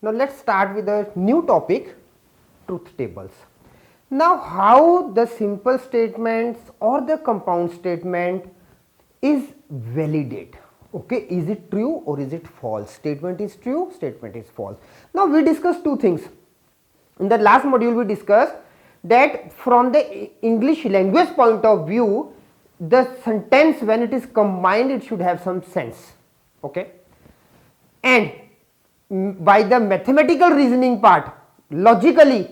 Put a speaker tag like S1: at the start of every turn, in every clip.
S1: Now let's start with a new topic, truth tables. Now how the simple statements or the compound statement is validate. Okay, is it true or is it false? Statement is true, statement is false. Now we discussed two things. In the last module we discussed that from the English language point of view, the sentence when it is combined it should have some sense. Okay, and by the mathematical reasoning part, logically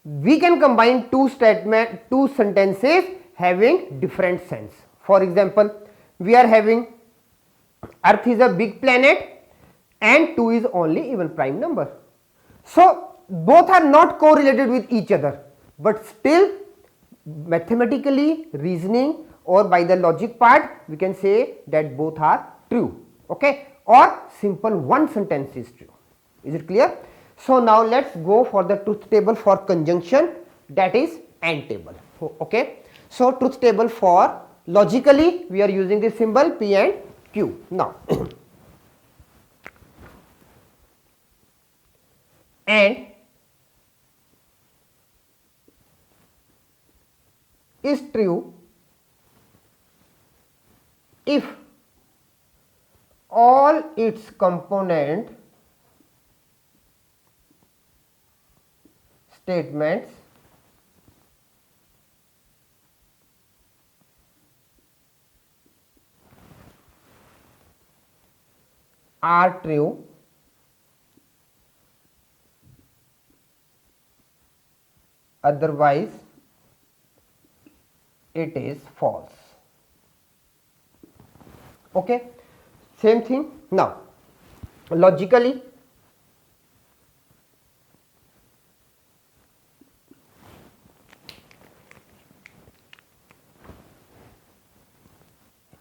S1: we can combine two sentences having different sense. For example, we are having Earth is a big planet and 2 is only even prime number. So both are not correlated with each other, but still mathematically reasoning or by the logic part we can say that both are true. Okay, or simple one sentence is true. Is it clear? So now let's go for the truth table for conjunction, that is AND table. Okay, so truth table for logically we are using the symbol P and Q. Now AND is true if all its component statements are true otherwise it is false. Okay, same thing. Now logically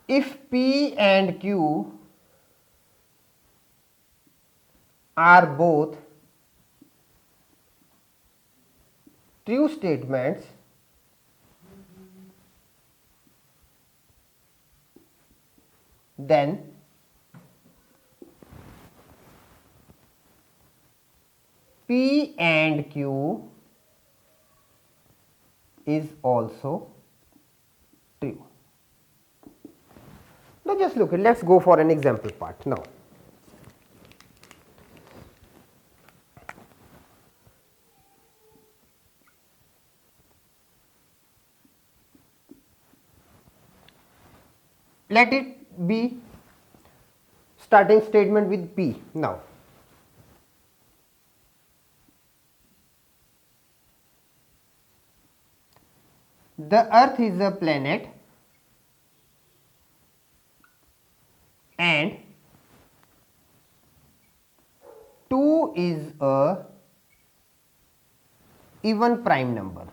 S1: if P and Q are both true statements, then P and Q is also true. Now just look at, let's go for an example part now. Let it be starting statement with P. Now the Earth is a planet and 2 is a even prime number.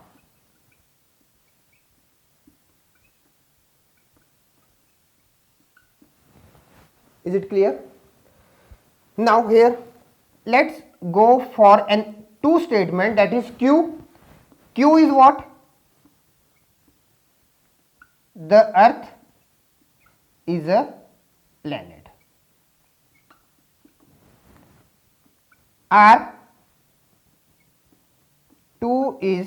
S1: Is it clear? Now here let's go for an two statement, that is Q. Q is what? The Earth is a planet. R, 2 is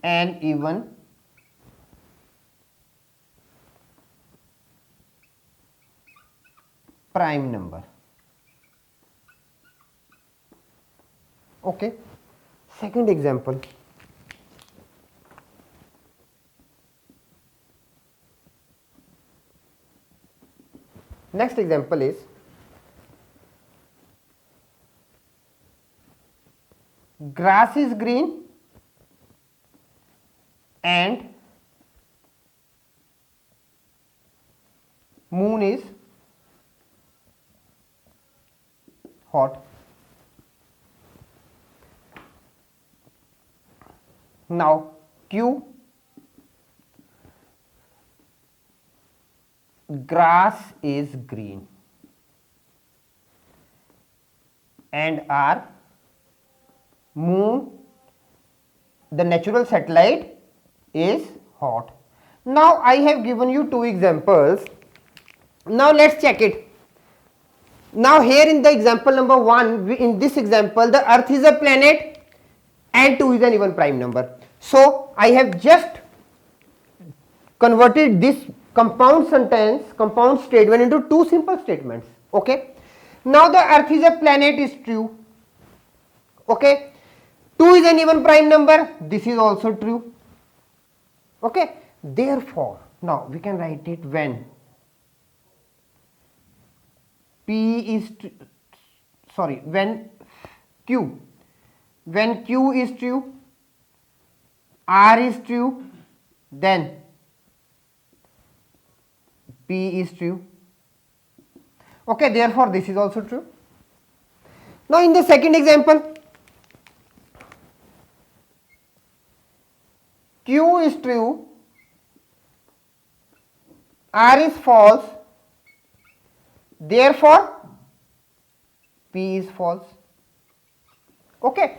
S1: an even prime number. Okay. Second example. Next example is grass is green and moon is hot. Now Q, grass is green and R, moon, the natural satellite, is hot. Now I have given you two examples. Now let's check it. Now here in the example number 1, in this example the earth is a planet and 2 is an even prime number. So I have just converted this compound sentence, compound statement into two simple statements. Okay. Now the earth is a planet is true. Okay. 2 is an even prime number, this is also true. Okay. Therefore, now we can write it when P is when Q is true, R is true, then P is true. Okay, therefore this is also true. Now in the second example, Q is true, R is false, therefore P is false. Okay.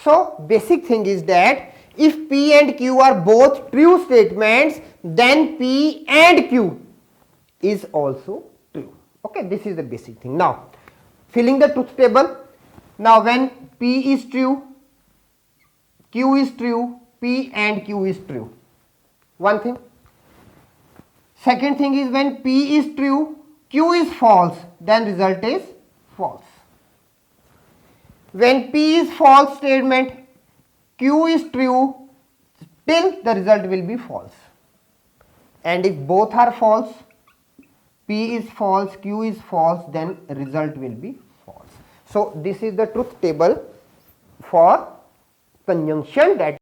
S1: So basic thing is that if P and Q are both true statements, then P and Q is also true. Okay, this is the basic thing. Now filling the truth table. Now when P is true, Q is true, P and Q is true. One thing. Second thing is when P is true, Q is false, then result is false. When P is false statement, Q is true, still the result will be false. And if both are false, P is false, Q is false, then result will be false. So this is the truth table for conjunction, that